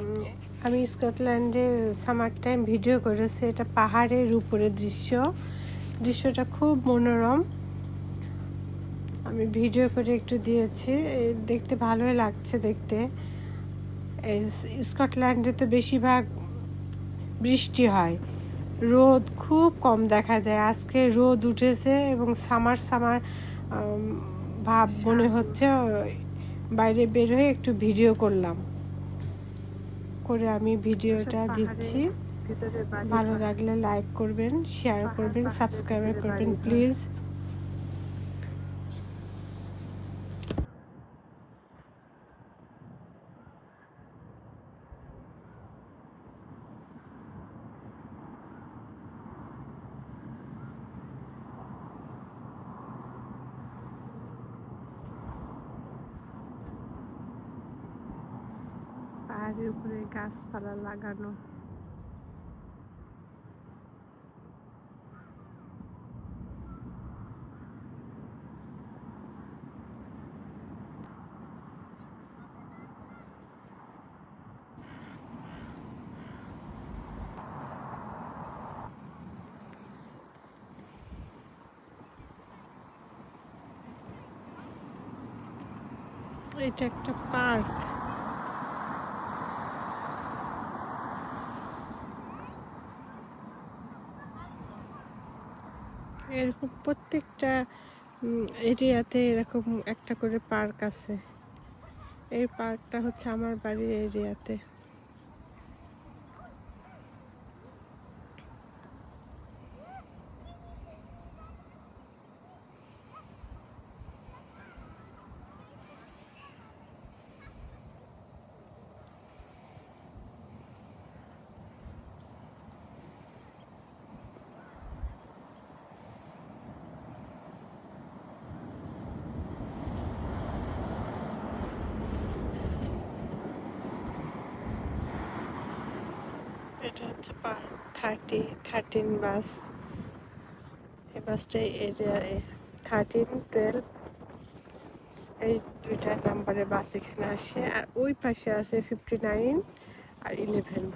উম, আমি স্কটল্যান্ডের summer time video করেছি। এটা পাহাড়ের উপরের দৃশ্যটা খুব মনোরম। আমি ভিডিও করে একটু দিয়েছি, দেখতে ভালোই লাগছে দেখতে। স্কটল্যান্ডে তো বেশিরভাগ বৃষ্টি হয়, রোদ খুব কম দেখা যায়। আজকে রোদ উঠেছে এবং সামার ভাব মনে হচ্ছে। বাইরে বের হয়ে একটু ভিডিও করে আমি ভিডিওটা দিচ্ছি। ভালো লাগলে লাইক করবেন, শেয়ার করবেন, সাবস্ক্রাইব করবেন প্লিজ। পাহাড়ের উপরে গাছপালা লাগানো। এটা একটা পার্ক। এরকম প্রত্যেকটা এরিয়াতে এরকম একটা করে পার্ক আছে। এই পার্কটা হচ্ছে আমার বাড়ির এরিয়াতে। এটা হচ্ছে পার্ক 13 বাস। এই বাসটা এরিয়া 13, 12 এই দুইটা নাম্বারের বাস এখানে আসে। আর ওই পাশে আছে 59 আর 11।